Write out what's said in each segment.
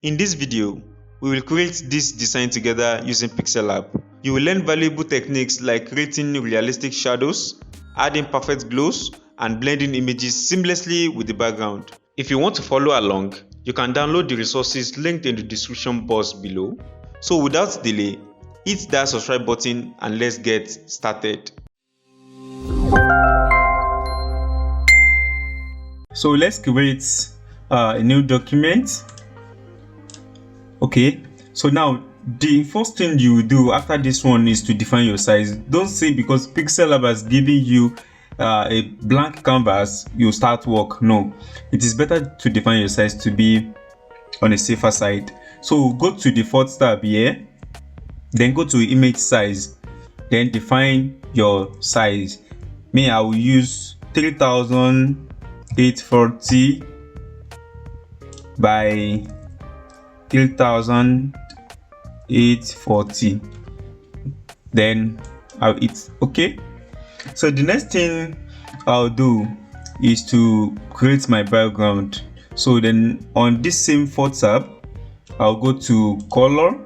In this video, we will create this design together using PixelLab. You will learn valuable techniques like creating realistic shadows, adding perfect glows, and blending images seamlessly with the background. If you want to follow along, you can download the resources linked in the description box below. So without delay, hit that subscribe button and let's get started. So let's create a new document. Okay, so now the first thing you will do after this one is to define your size. Don't say because PixelLab has given you a blank canvas you start work. No, it is better to define your size to be on a safer side. So go to the fourth tab here, then go to image size, then define your size. Me, I will use 3840 by 3840. Then I'll hit OK. So the next thing I'll do is to create my background. So then on this same fourth tab, I'll go to color,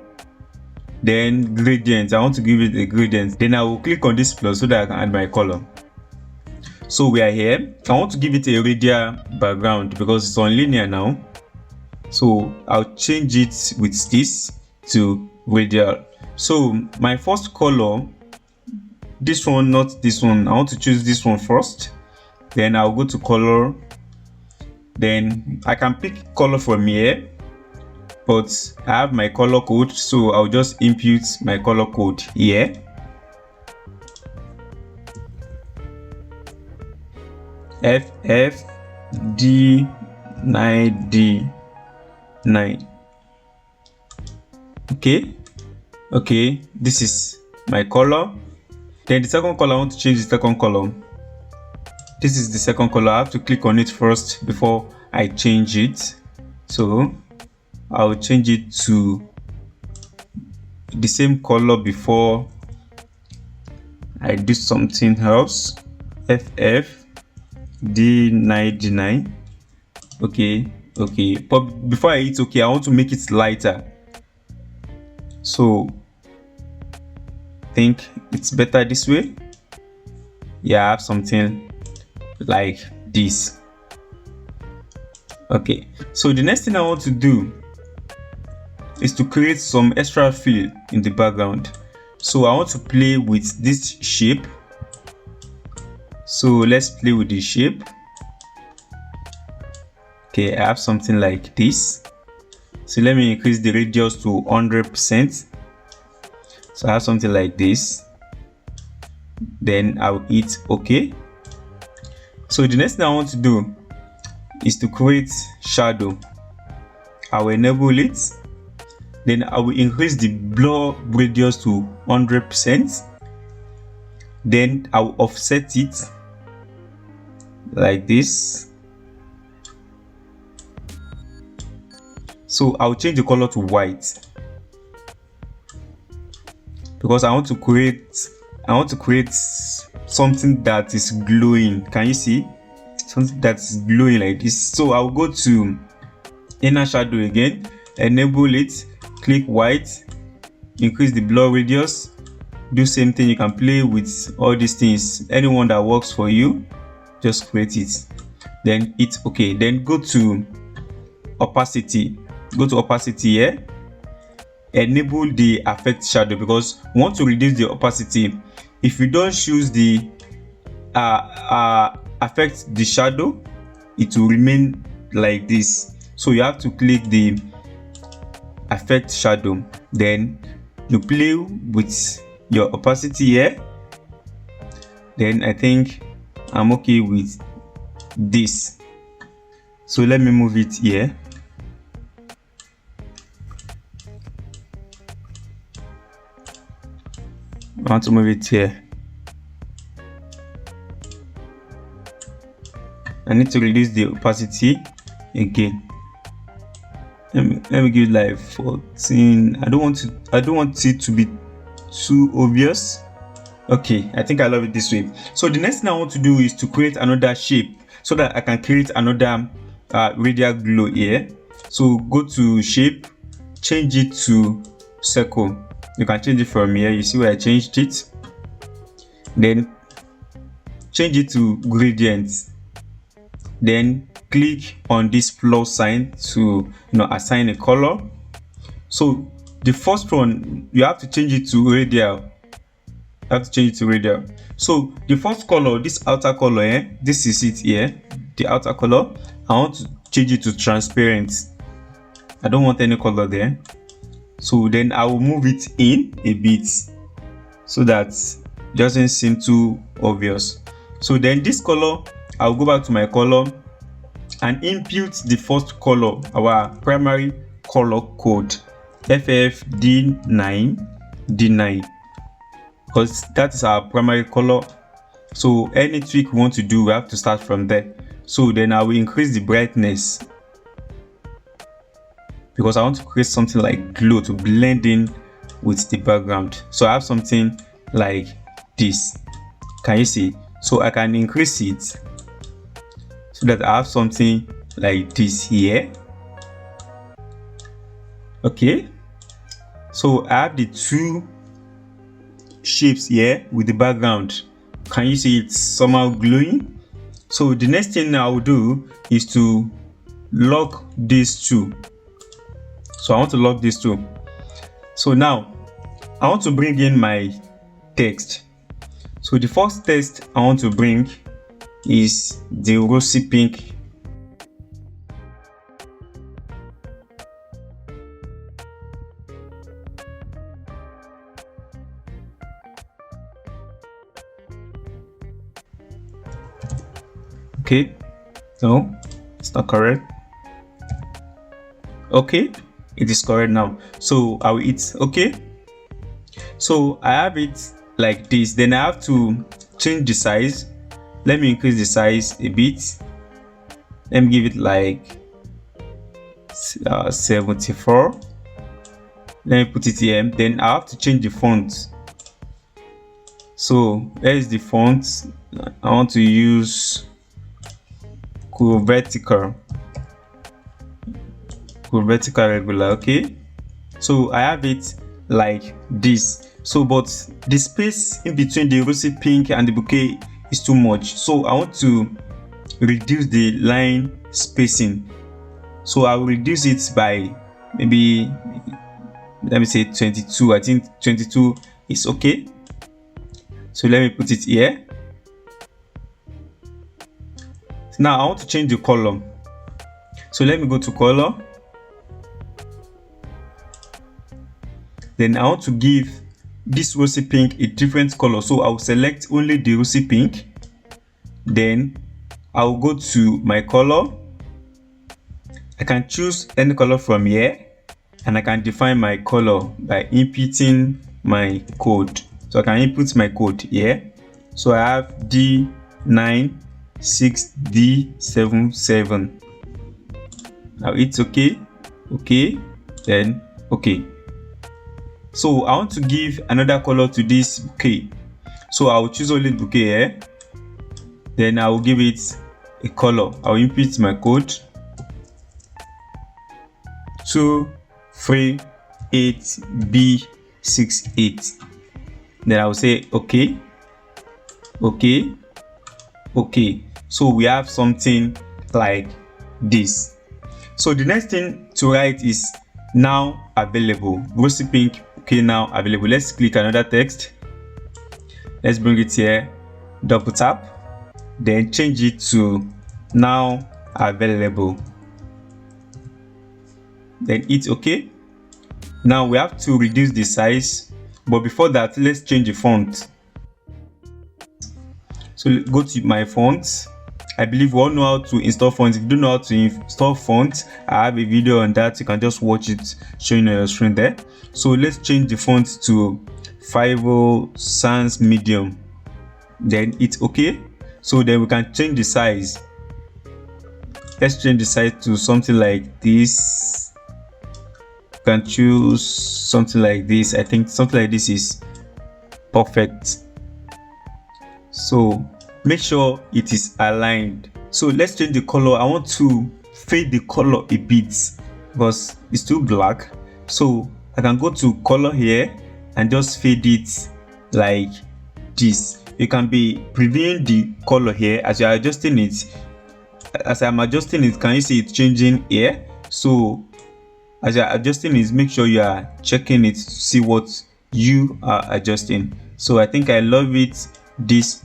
then gradient. I want to give it a gradient. Then I will click on this plus so that I can add my color. So we are here. I want to give it a radial background because it's on linear now. So I'll change it with this to radial. So my first color, this one, not this one. I want to choose this one first. Then I'll go to color. Then I can pick color from here, but I have my color code, so I'll just input my color code here. FFD9D9. Okay, this is my color. Then the second color, I want to change the second color. This is the second color. I have to click on it first before I change it. So I'll change it to the same color before I do something else. FFD9D9. Okay, but before I hit OK, I want to make it lighter. So I think it's better this way. Yeah, I have something like this. Okay, so the next thing I want to do is to create some extra fill in the background. So I want to play with this shape. So let's play with the shape. Okay, I have something like this. So let me increase the radius to 100%. So I have something like this. Then I'll hit OK. So the next thing I want to do is to create shadow. I will enable it. Then I will increase the blur radius to 100%. Then I will offset it like this. So I'll change the color to white because I want to create something that is glowing. Can you see? Something that is glowing like this. So I'll go to inner shadow again, enable it, click white, increase the blur radius, do same thing. You can play with all these things, anyone that works for you, just create it, then hit OK. Then go to opacity, here, enable the affect shadow because we want to reduce the opacity. If you don't choose the affect the shadow, it will remain like this. So you have to click the affect shadow, then you play with your opacity here. Then I think I'm okay with this, so let me move it here. I want to move it here. I need to reduce the opacity again. Let me give it like 14. I don't want it to be too obvious. Okay, I think I love it this way. So the next thing I want to do is to create another shape so that I can create another radial glow here. So go to shape, change it to circle. You can change it from here. You see where I changed it. Then change it to gradient. Then click on this plus sign to assign a color. So the first one, you have to change it to radial. So the first color, this outer color, this is it here, the outer color. I want to change it to transparent. I don't want any color there. So then I will move it in a bit so that it doesn't seem too obvious. So then this color, I'll go back to my color and input the first color, our primary color code, FFD9D9, because that is our primary color. So any tweak we want to do, we have to start from there. So then I will increase the brightness because I want to create something like glow to blend in with the background. So I have something like this. Can you see? So I can increase it so that I have something like this here. Okay, so I have the two shapes here with the background. Can you see it's somehow glowing? So the next thing I will do is to lock these two. So I want to lock these two. So now I want to bring in my text. So the first text I want to bring is the rosy pink. Okay, no, it's not correct. Okay, it is correct now. So I will hit okay. So I have it like this. Then I have to change the size. Let me increase the size a bit. Let me give it like 74. Let me put it here. Then I have to change the font. So there is the font. I want to use vertical regular. Okay, so I have it like this. So but the space in between the rosy pink and the bouquet is too much, so I want to reduce the line spacing. So I will reduce it by maybe, let me say 22. I think 22 is okay. So let me put it here. Now I want to change the color. So let me go to color. Then I want to give this rosy pink a different color. So I will select only the rosy pink. Then I will go to my color. I can choose any color from here, and I can define my color by inputting my code. So I can input my code here. So I have D96D77. Now it's okay, then okay. So I want to give another color to this bouquet. So I will choose only the bouquet here. Then I will give it a color. I will input my code 238B68. Then I will say okay. So we have something like this. So the next thing to write is now available. Rosy pink, okay, now available. Let's click another text. Let's bring it here, double tap, then change it to now available. Then hit okay. Now we have to reduce the size, but before that, let's change the font. So go to my fonts. I believe we all know how to install fonts. If you don't know how to install fonts, I have a video on that. You can just watch it showing on your screen there. So let's change the font to 50 Sans Medium. Then it's okay. So then we can change the size. Let's change the size to something like this. You can choose something like this. I think something like this is perfect. So make sure it is aligned. So let's change the color. I want to fade the color a bit. because it's too black. So I can go to color here and just fade it like this. You can be previewing the color here as you are adjusting it. As I'm adjusting it, can you see it changing here? So as you're adjusting it, make sure you are checking it to see what you are adjusting. So I think I love it this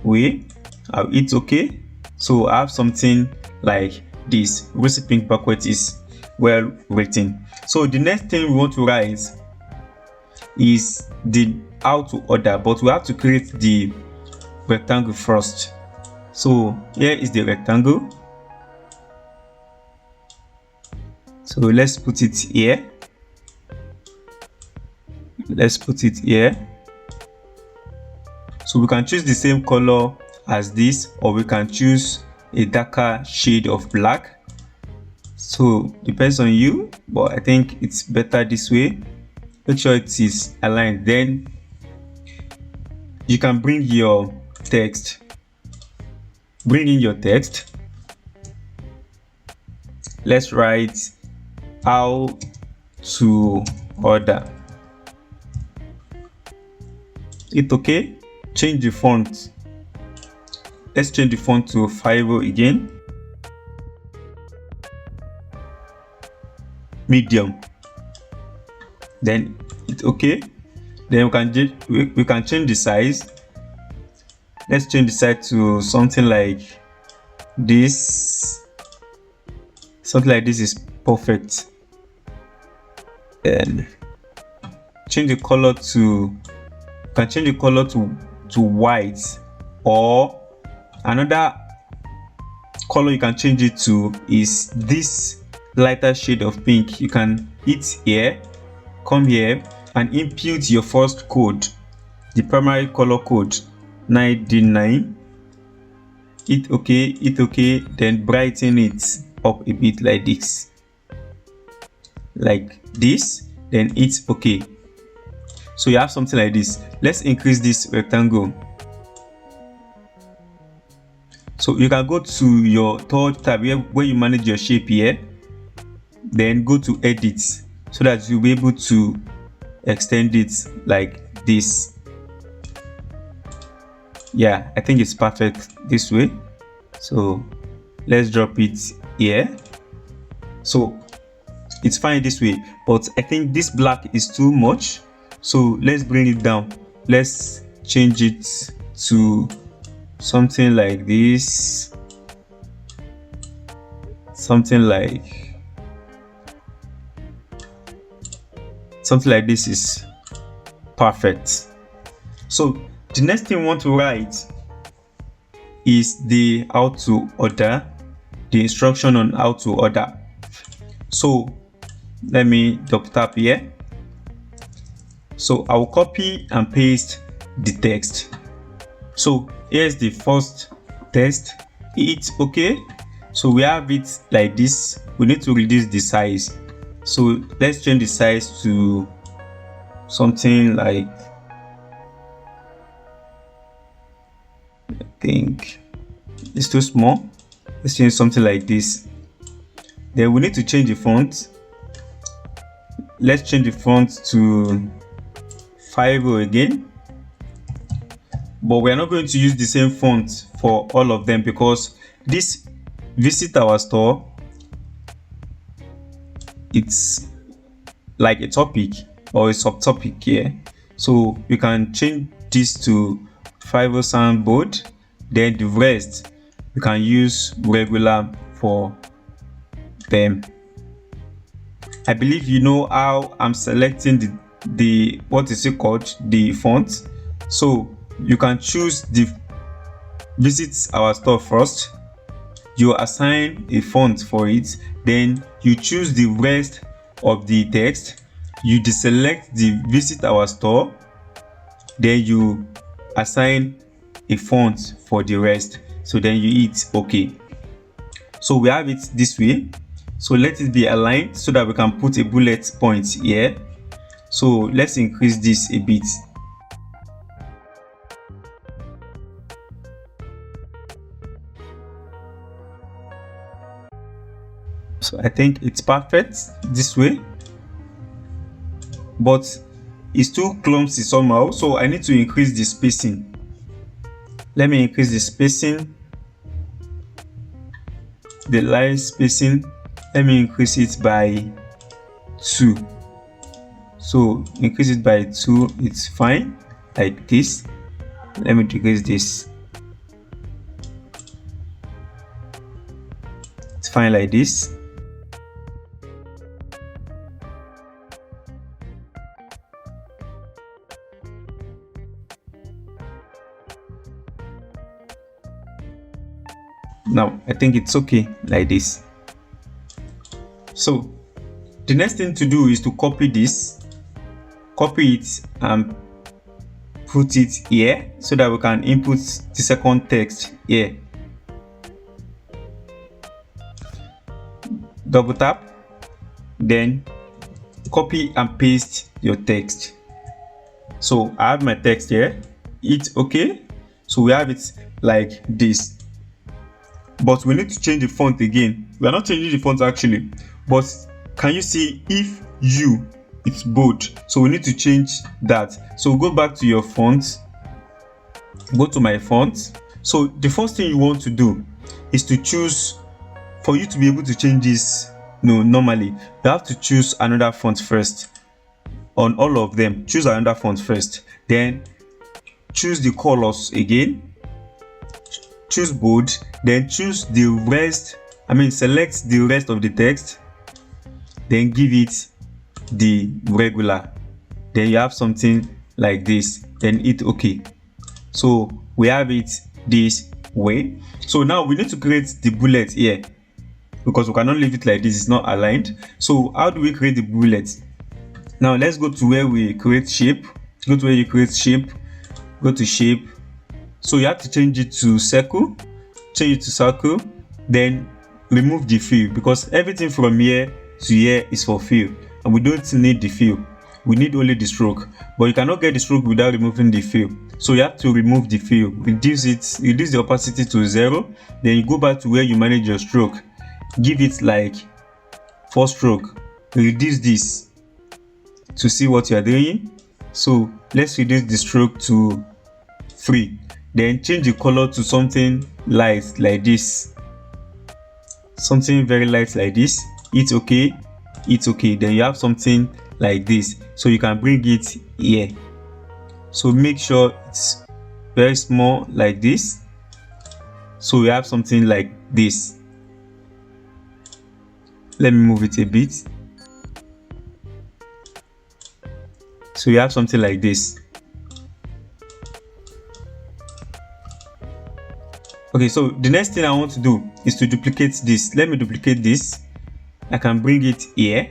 way. I'll hit OK. So I have something like this. Rosy pink backward is well written. So the next thing we want to write is the how to order, but we have to create the rectangle first. So here is the rectangle. So let's put it here. Let's put it here. So we can choose the same color as this, or we can choose a darker shade of black. So depends on you, but I think it's better this way. Make sure it is aligned. Then you can bring your text. Bring in your text. Let's write how to order. Hit OK. Change the font. Let's change the font to 5 again. Medium. Then hit OK. Then we can change the size. Let's change the size to something like this. Something like this is perfect. And change the color to, you can change the color to white, or another color you can change it to is this lighter shade of pink. You can hit here, come here and input your first code, the primary color code 9D9. Hit OK, then brighten it up a bit like this, then hit OK. So you have something like this. Let's increase this rectangle. So you can go to your third tab here where you manage your shape here, then go to edit, so that you'll be able to extend it like this. Yeah, I think it's perfect this way. So let's drop it here. So it's fine this way, but I think this black is too much. So let's bring it down. Let's change it to something like this. Something like this is perfect. So the next thing we want to write is the how to order, the instruction on how to order. So let me double tap here. So I will copy and paste the text. So here's the first text. Hit OK. So we have it like this. We need to reduce the size. So let's change the size to something like, I think it's too small. Let's change something like this. Then we need to change the font. Let's change the font to 5 again. But we are not going to use the same font for all of them, because this visit our store, it's like a topic or a subtopic here. So you can change this to 5 soundboard. Then the rest you can use regular for them. I believe you know how I'm selecting the what is it called, the font. So you can choose the visit our store first. You assign a font for it, then you choose the rest of the text. You deselect the visit our store, then you assign a font for the rest. So then you hit OK. So we have it this way. So let it be aligned so that we can put a bullet point here. So let's increase this a bit. So I think it's perfect this way, but it's too clumsy somehow, so I need to increase the spacing. Let me increase the spacing, the line spacing. Let me increase it by 2. So increase it by 2, it's fine like this. Let me decrease this. It's fine like this. Now I think it's okay like this. So the next thing to do is to copy this, copy it and put it here so that we can input the second text here. Double tap, then copy and paste your text. So I have my text here, it's okay. So we have it like this, but we need to change the font again. We are not changing the font actually, but can you see if you it's bold, so we need to change that. So go back to your font, go to my font. So the first thing you want to do is to choose, for you to be able to change this normally, you have to choose another font first. On all of them, choose another font first, then choose the colors again, choose bold, then choose the rest, select the rest of the text, then give it the regular. Then you have something like this, then hit OK. So we have it this way. So now we need to create the bullet here, because we cannot leave it like this, it's not aligned. So how do we create the bullet? Now let's go to where we create shape. Go to where you create shape, go to shape. So you have to change it to circle, change it to circle, then remove the fill, because everything from here to here is for fill and we don't need the fill, we need only the stroke. But you cannot get the stroke without removing the fill, so you have to remove the fill, reduce the opacity to 0, then you go back to where you manage your stroke, give it like 4 stroke, reduce this to see what you are doing. So let's reduce the stroke to 3, then change the color to something light like this, something very light like this. It's okay, it's okay. Then you have something like this, so you can bring it here. So make sure it's very small like this, so we have something like this. Let me move it a bit, so you have something like this. Okay, so the next thing I want to do is to duplicate this. Let me duplicate this. I can bring it here,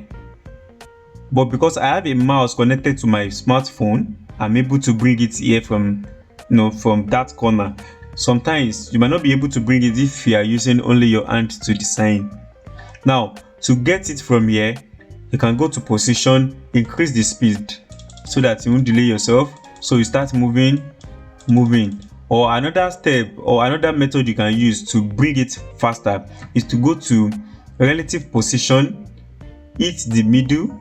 but because I have a mouse connected to my smartphone, I'm able to bring it here from that corner. Sometimes you might not be able to bring it if you are using only your hand to design. Now to get it from here, you can go to position, increase the speed so that you won't delay yourself. So you start moving. Or another step or another method you can use to bring it faster is to go to relative position, hit the middle,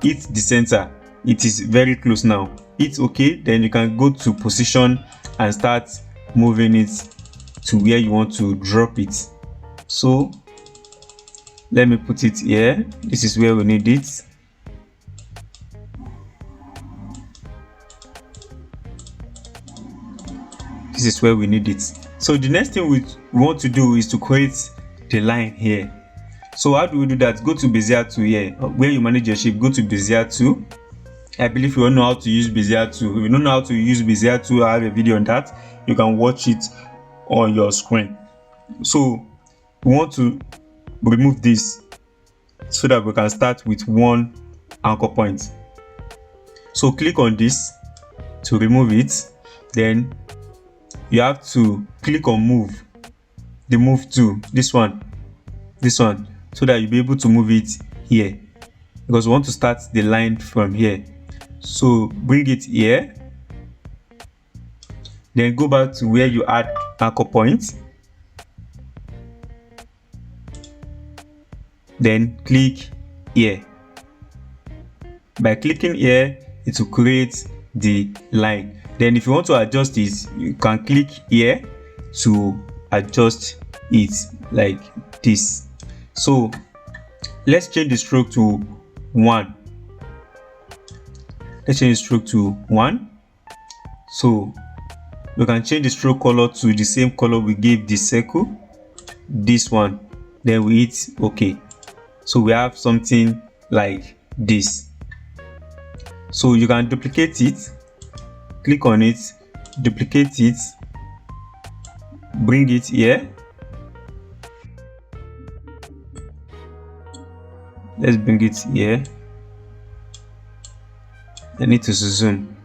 hit the center. It is very close now. It's okay. Then you can go to position and start moving it to where you want to drop it. So let me put it here. This is where we need it. This is where we need it. So the next thing we want to do is to create the line here. So how do we do that? Go to Bezier tool here, where you manage your shape. Go to Bezier tool. I believe you don't know how to use Bezier tool. If you don't know how to use Bezier tool, I have a video on that. You can watch it on your screen. So we want to remove this so that we can start with one anchor point. So click on this to remove it. Then you have to click on move, the move tool, this one, so that you'll be able to move it here, because we want to start the line from here. So bring it here, then go back to where you add anchor point, then click here. By clicking here, it will create the line. Then if you want to adjust it, you can click here to adjust it like this. So let's change the stroke to 1. Let's change the stroke to 1. So we can change the stroke color to the same color we gave the circle, this one. Then we hit OK. So we have something like this. So you can duplicate it, click on it, duplicate it, bring it here. Let's bring it here. I need to zoom.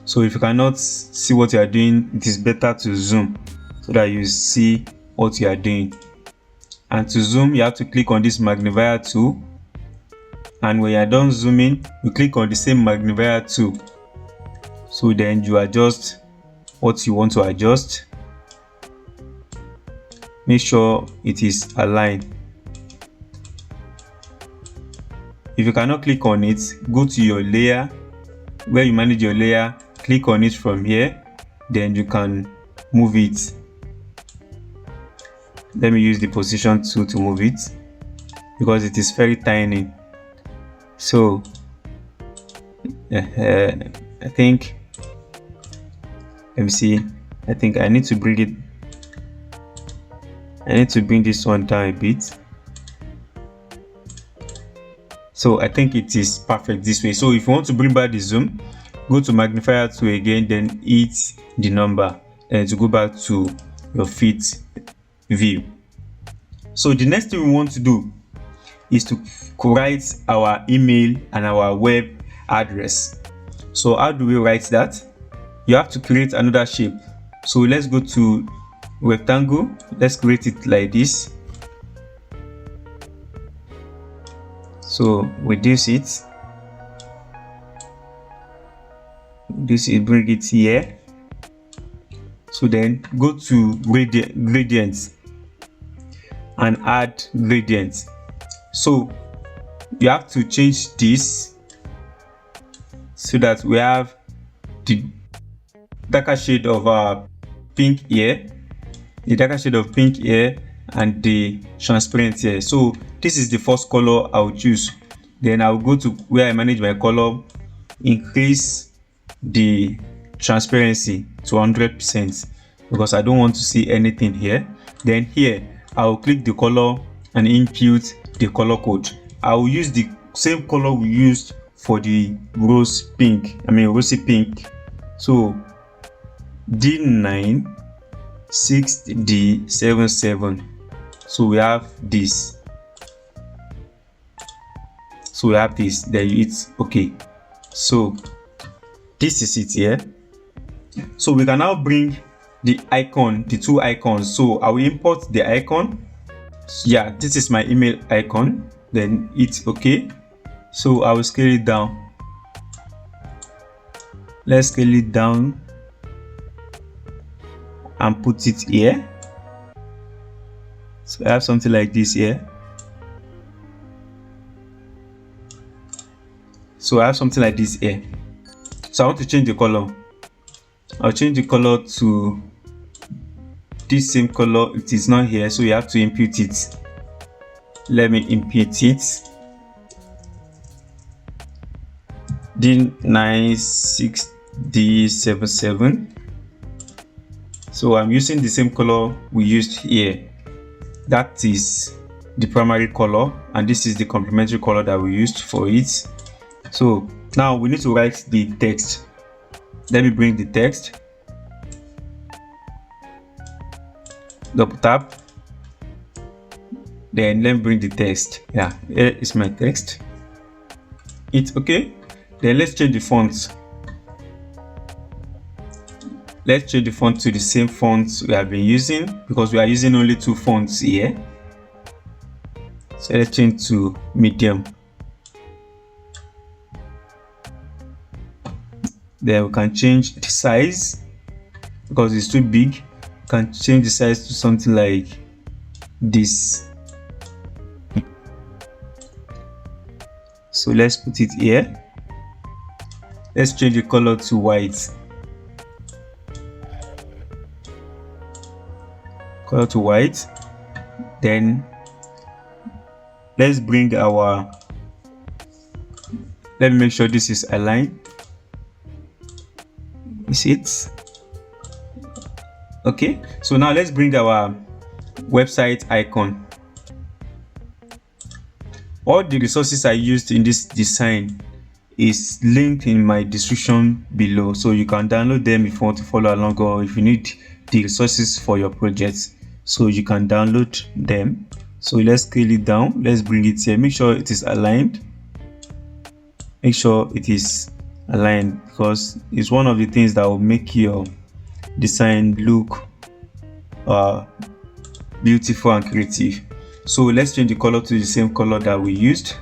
So if you cannot see what you are doing, it is better to zoom so that you see what you are doing. And to zoom, you have to click on this magnifier tool. And when you are done zooming, you click on the same magnifier tool. So then you adjust what you want to adjust. Make sure it is aligned. If you cannot click on it, go to your layer, where you manage your layer, click on it from here, then you can move it. Let me use the position tool to move it because it is very tiny. So I think, let me see, I think I need to bring it, I need to bring this one down a bit. So I think it is perfect this way. So if you want to bring back the zoom, go to magnifier tool again, then hit the number, and to go back to your fit view. So the next thing we want to do is to write our email and our web address. So how do we write that? You have to create another shape. So let's go to rectangle. Let's create it like this. So reduce it. Bring it here. So then go to gradients and add gradients. So you have to change this so that we have the darker shade of our pink here, the darker shade of pink here, and the transparent here. So this is the first color I'll choose. Then I'll go to where I manage my color, increase the transparency to 100% because I don't want to see anything here. Then here I'll click the color and input the color code. I'll use the same color we used for the rosy pink. So D9-6D77. So we have this. So we have this. Then it's okay. So this is it here. So we can now bring the icon, the two icons. So I will import the icon. Yeah, this is my email icon. Then it's okay. So I will scale it down. Let's scale it down and put it here. So I have something like this here. So I have something like this here. So I want to change the color. I'll change the color to this same color. It is not here, so you have to input it. Let me input it. D9-6D77. So I'm using the same color we used here. That is the primary color, and this is the complementary color that we used for it. So now we need to write the text. Let me bring the text. Double tap. Then let me bring the text. Yeah, here is my text. It's okay. Then let's change the font. Let's change the font to the same font we have been using because we are using only two fonts here. So let's change to medium. Then we can change the size because it's too big. We can change the size to something like this. So let's put it here. Let's change the color to white. Color to white. Then let's bring our, let me make sure this is aligned. Is it? Okay, so now let's bring our website icon. All the resources I used in this design is linked in my description below, so you can download them if you want to follow along, or if you need the resources for your project, so you can download them. So let's scale it down. Let's bring it here. Make sure it is aligned. Make sure it is aligned, because it's one of the things that will make your design look beautiful and creative. So let's change the color to the same color that we used,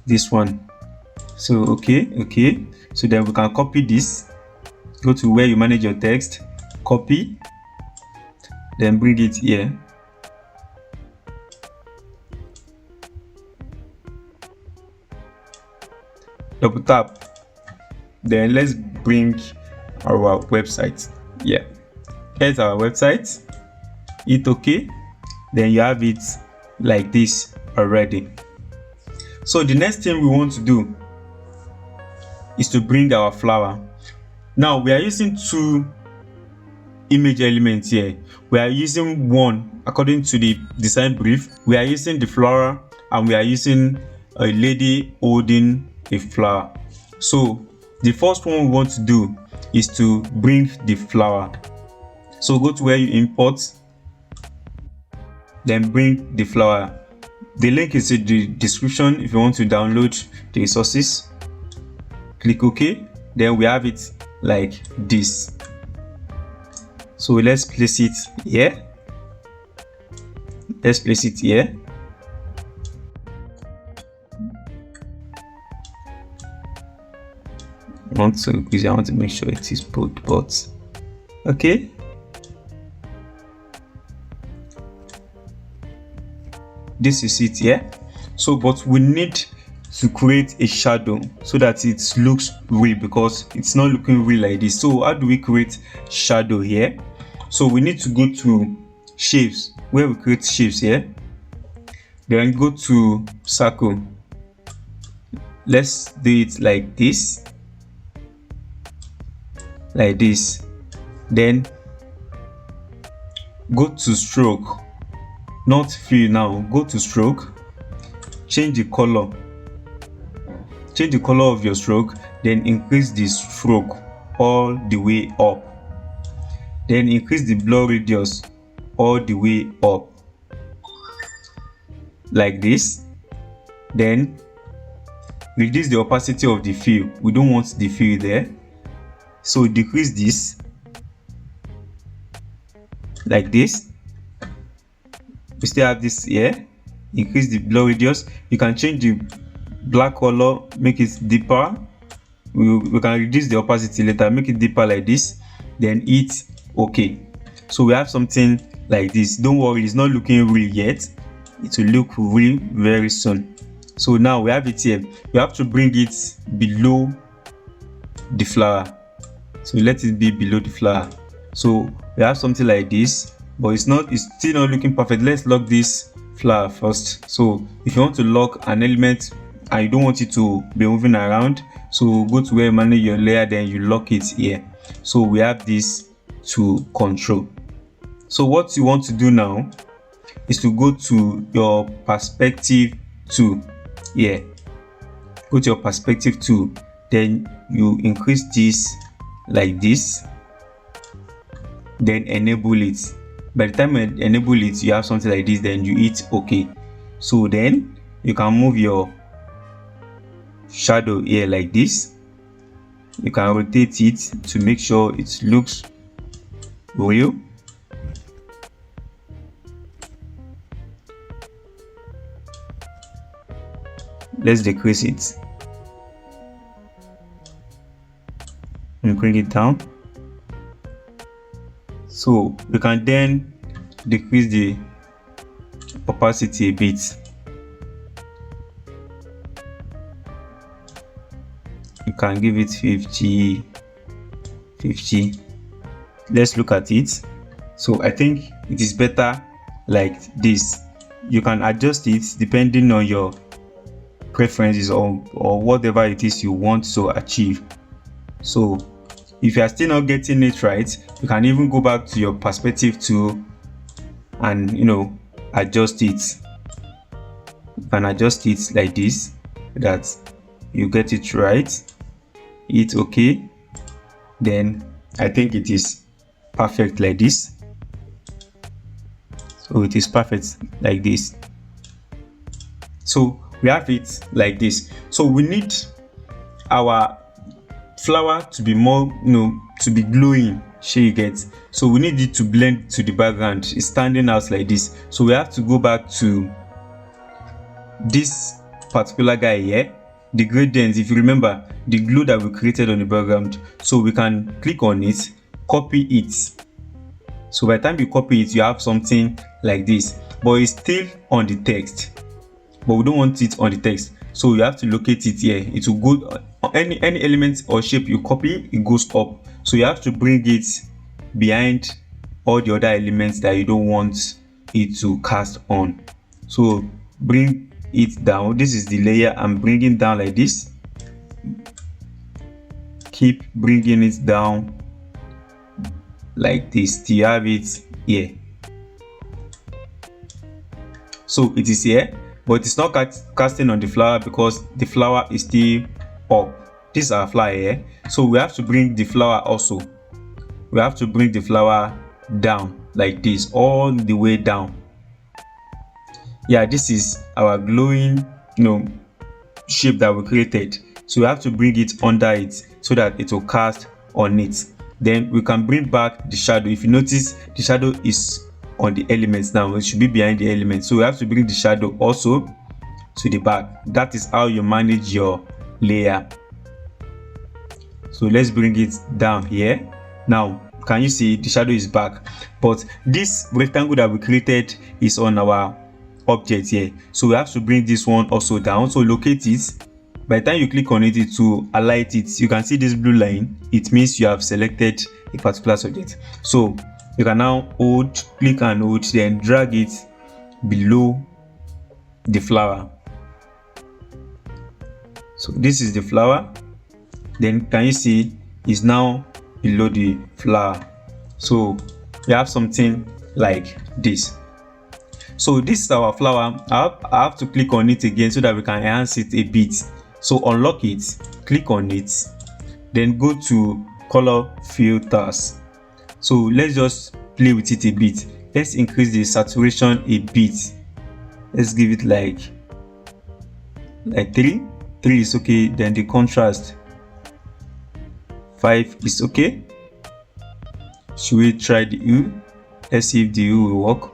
this one. So okay, so then we can copy this, go to where you manage your text, copy, then bring it here. Double tap, then let's bring our website. Yeah, here's our website. Hit OK, then you have it like this already. So the next thing we want to do is to bring our flower. Now we are using two image elements here. We are using one according to the design brief. We are using the flower, and we are using a lady holding a flower. So the first one we want to do is to bring the flower. So go to where you import, then bring the flower. The link is in the description if you want to download the resources. Click OK, then we have it like this. So let's place it here. Let's place it here. I want to make sure it is both bots. Okay. This is it here. So, but we need to create a shadow so that it looks real, because it's not looking real like this. So how do we create shadow here? So we need to go to shapes, where we create shapes here, then go to circle. Let's do it like this, then go to stroke, not fill. Now go to stroke, change the color of your stroke, then increase the stroke all the way up, then increase the blur radius all the way up like this, then reduce the opacity of the fill. We don't want the fill there, so decrease this like this. We still have this here. Increase the blur radius. You can change the black color, make it deeper. We can reduce the opacity later, make it deeper like this, then hit OK. So we have something like this. Don't worry, it's not looking real yet. It will look real very soon. So now we have it here. We have to bring it below the flower. So let it be below the flower. So we have something like this, but it's still not looking perfect. Let's lock this flower first. So if you want to lock an element and you don't want it to be moving around, so go to where you manage your layer, then you lock it here. So we have this to control. So what you want to do now is to go to your perspective tool here. Go to your perspective tool, then you increase this like this, then enable it. By the time you enable it, you have something like this, then you hit OK. So then you can move your shadow here like this. You can rotate it to make sure it looks real. Let's decrease it and bring it down. So we can then decrease the opacity a bit. You can give it 50. Let's look at it. So I think it is better like this. You can adjust it depending on your preferences or whatever it is you want to achieve. So if you are still not getting it right, you can even go back to your perspective tool and adjust it. You can adjust it like this so that you get it right. Hit OK. Then I think it is perfect like this. So it is perfect like this. So we have it like this. So we need our flower to be more, to be glowing. Sure you get. So we need it to blend to the background. It's standing out like this. So we have to go back to this particular guy here, the gradient. If you remember the glow that we created on the background, so we can click on it, copy it. So by the time you copy it, you have something like this, but it's still on the text, but we don't want it on the text. So you have to locate it here. It will go any element or shape you copy, it goes up. So you have to bring it behind all the other elements that you don't want it to cast on. So bring it down. This is the layer I'm bringing down like this. Keep bringing it down like this till you have it here. So it is here, but it's not casting on the flower because the flower is still up. This is our flower here, so we have to bring the flower also. We have to bring the flower down like this, all the way down. Yeah, this is our glowing shape that we created. So we have to bring it under it so that it will cast on it. Then we can bring back the shadow. If you notice, the shadow is on the elements now. It should be behind the elements. So we have to bring the shadow also to the back. That is how you manage your layer. So let's bring it down here. Now, can you see the shadow is back? But this rectangle that we created is on our object here. So we have to bring this one also down. So locate it. By the time you click on it, it will highlight it. You can see this blue line. It means you have selected a particular subject. So you can now click and hold, then drag it below the flower. So this is the flower. Then can you see it's now below the flower? So we have something like this. So this is our flower. I have to click on it again so that we can enhance it a bit. So unlock it, click on it, then go to color filters. So let's just play with it a bit. Let's increase the saturation a bit. Let's give it like 3 is okay. Then the contrast 5 is okay. Should we try the hue? Let's see if the hue will work.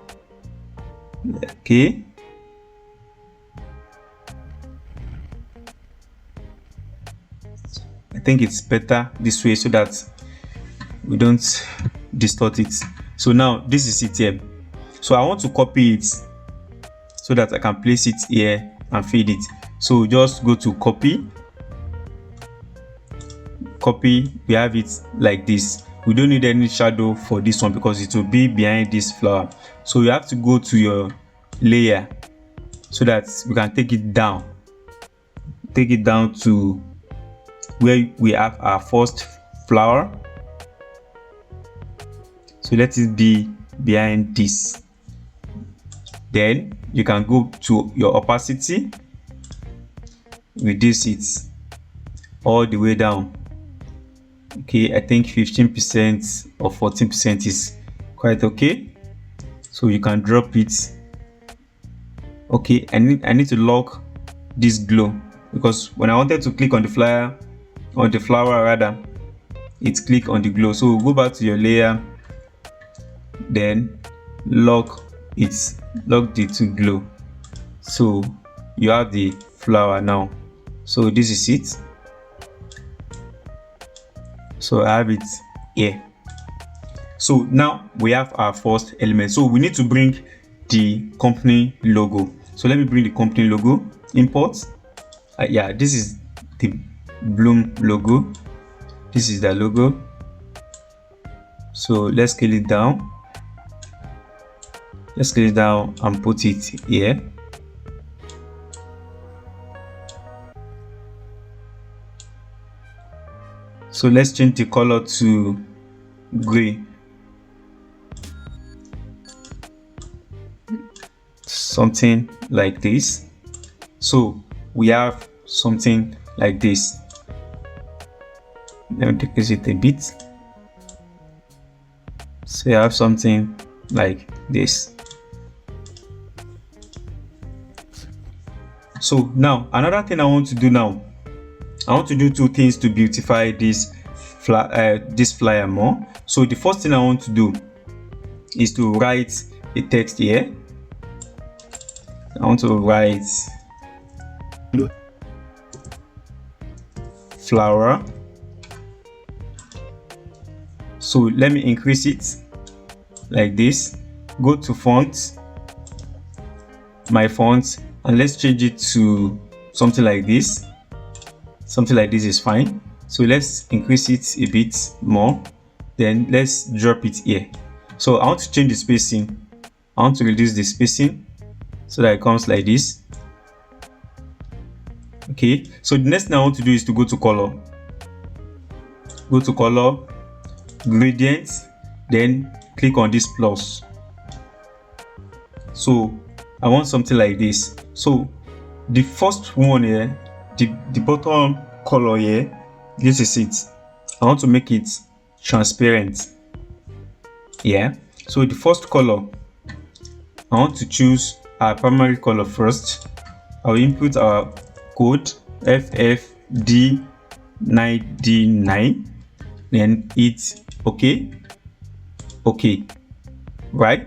Okay. I think it's better this way so that we don't distort it. So now this is it here. So I want to copy it so that I can place it here and feed it. So just go to copy. We have it like this. We don't need any shadow for this one because it will be behind this flower. So you have to go to your layer so that we can take it down. Take it down to where we have our first flower. So let it be behind this. Then you can go to your opacity, reduce it all the way down. Okay, I think 15% or 14% is quite okay. So you can drop it. Okay, I need to lock this glow because when I wanted to click on the flower rather, it click on the glow. So go back to your layer, then lock the to glow. So you have the flower now. So this is it. So I have it here. So now we have our first element. So we need to bring the company logo. So let me bring the company logo. Import. Yeah, this is the bloom logo. This is the logo. So let's scale it down. Let's scale it down and put it here. So let's change the color to gray. Something like this. So we have something like this. Let me decrease it a bit. So you have something like this. So now another thing I want to do now, I want to do two things to beautify this flyer more. So the first thing I want to do is to write a text here. I want to write flower. So let me increase it like this. Go to font, my font, and let's change it to something like this. Something like this is fine. So let's increase it a bit more. Then let's drop it here. So I want to change the spacing. I want to reduce the spacing so that it comes like this. Okay, so the next thing I want to do is to go to color. Go to color, gradient, then click on this plus. So I want something like this. So the first one here, the bottom color here, this is it. I want to make it transparent. Yeah, so the first color, I want to choose our primary color first. I'll input our code FFD99, then hit OK. Okay, right?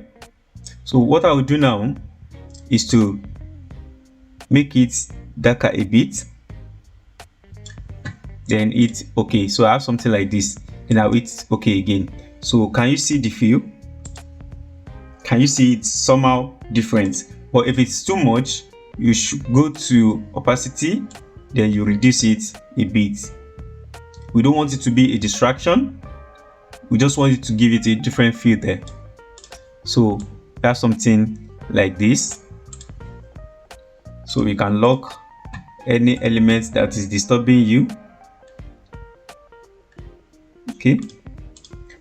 So what I will do now is to make it darker a bit, then hit OK. So I have something like this, and I'll hit OK again. So can you see the fill? Can you see it's somehow different? But if it's too much, you should go to opacity, then you reduce it a bit. We don't want it to be a distraction. We just want it to give it a different feel there. So have something like this. So you can lock any element that is disturbing you. Okay,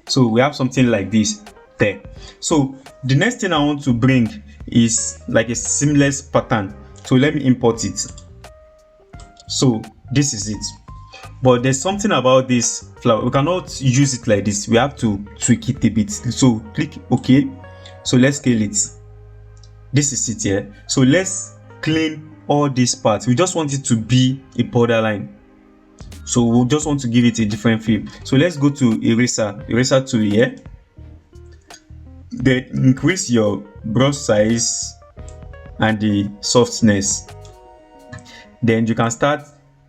so we have something like this there. So the next thing I want to bring is like a seamless pattern. So let me import it. So this is it, but there's something about this flower. We cannot use it like this. We have to tweak it a bit. So click OK. So let's scale it. This is it here. So let's clean all these parts. We just want it to be a borderline. So we just want to give it a different feel. So let's go to eraser tool here. Then increase your brush size and the softness. Then you can start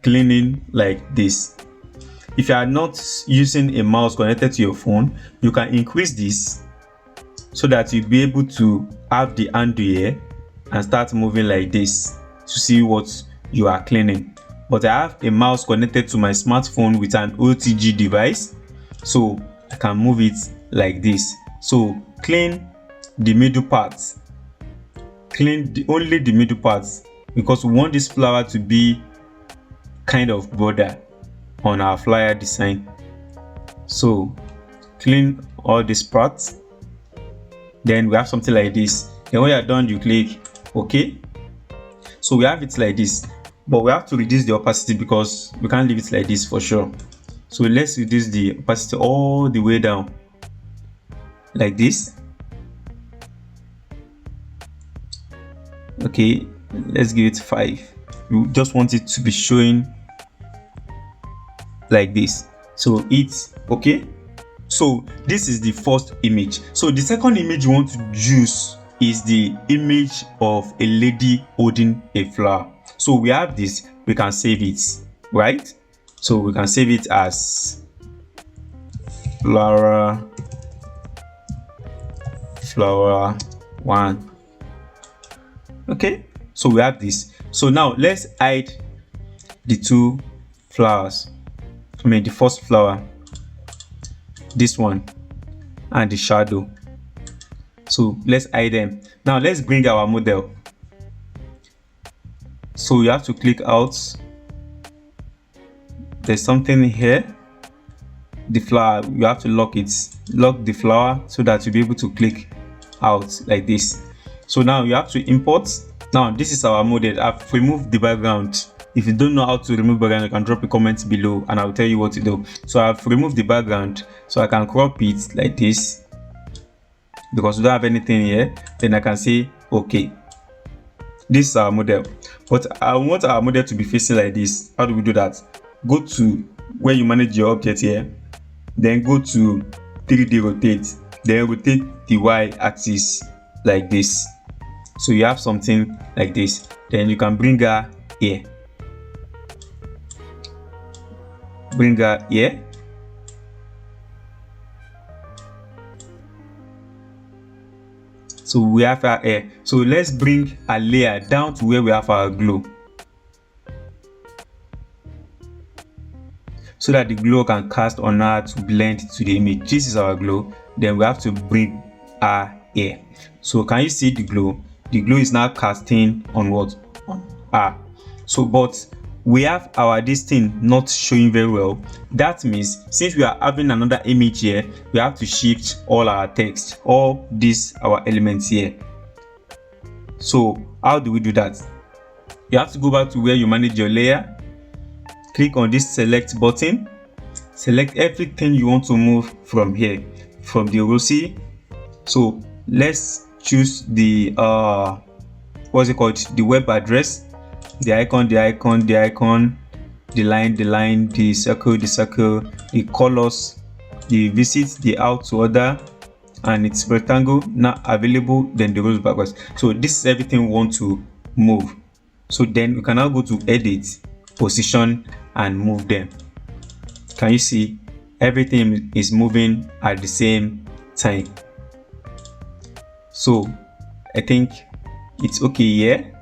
cleaning like this. If you are not using a mouse connected to your phone, you can increase this so that you'll be able to have the handle here and start moving like this to see what you are cleaning. But I have a mouse connected to my smartphone with an OTG device, so I can move it like this. So clean the middle parts. Clean only the middle parts, because we want this flower to be kind of border on our flyer design. So clean all these parts. Then we have something like this. Then when you are done, you click OK. So we have it like this, but we have to reduce the opacity because we can't leave it like this for sure. So let's reduce the opacity all the way down like this. Okay, let's give it 5. You just want it to be showing like this. So it's okay. So this is the first image. So the second image you want to use is the image of a lady holding a flower. So we have this, we can save it, right? So we can save it as flower 1. Okay, so we have this. So now let's hide the two flowers. I mean the first flower, this one, and the shadow. So let's hide them. Now let's bring our model. So you have to click out. There's something here, the flower. You have to lock it, lock the flower, so that you'll be able to click out like this. So now you have to import. Now this is our model. I've removed the background. If you don't know how to remove background, you can drop a comment below and I'll tell you what to do. So I've removed the background, so I can crop it like this, because we don't have anything here. Then I can say okay, this is our model, but I want our model to be facing like this. How do we do that? Go to where you manage your object here, then go to 3D rotate, then rotate the Y axis like this. So you have something like this. Then you can bring her here, bring her here. So we have our hair. So let's bring a layer down to where we have our glow, so that the glow can cast on her to blend to the image. This is our glow. Then we have to bring our hair. So can you see the glow? The glow is now casting on what? On her. So but we have our this thing not showing very well. That means since we are having another image here, we have to shift all our text, all these our elements here. So how do we do that? You have to go back to where you manage your layer, click on this select button, select everything you want to move from here, from the rosy. So let's choose the what's it called, the web address, the icon, the line, the circle, the colors, the visit, the out to order, and its rectangle not available, then the rows backwards. So this is everything we want to move. So then we can now go to edit, position, and move them. Can you see everything is moving at the same time? So I think it's okay here.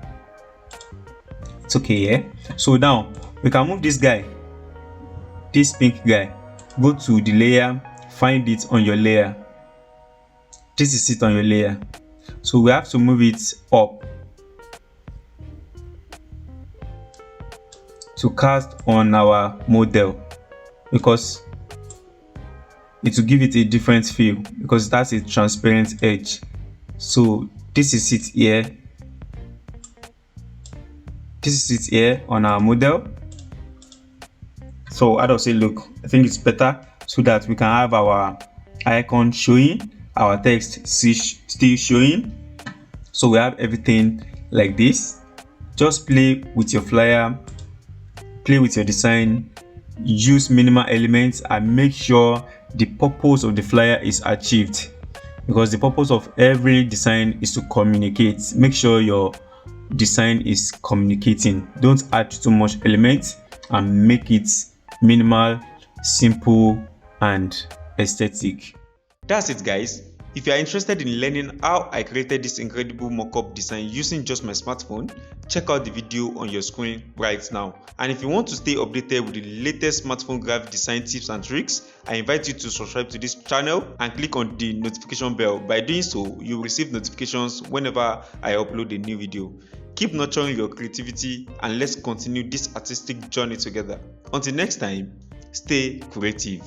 It's okay here. So now we can move this guy, this pink guy. Go to the layer, find it on your layer. This is it on your layer. So we have to move it up to cast on our model, because it will give it a different feel, because that's a transparent edge. So this is it here. This is it here on our model. So how does it look? I think it's better, so that we can have our icon showing, our text still showing. So we have everything like this. Just play with your flyer, play with your design, use minimal elements, and make sure the purpose of the flyer is achieved, because the purpose of every design is to communicate. Make sure your design is communicating. Don't add too much elements, and make it minimal, simple, and aesthetic. That's it, guys. If you are interested in learning how I created this incredible mockup design using just my smartphone, check out the video on your screen right now. And if you want to stay updated with the latest smartphone graphic design tips and tricks, I invite you to subscribe to this channel and click on the notification bell. By doing so, you will receive notifications whenever I upload a new video. Keep nurturing your creativity, and let's continue this artistic journey together. Until next time, stay creative.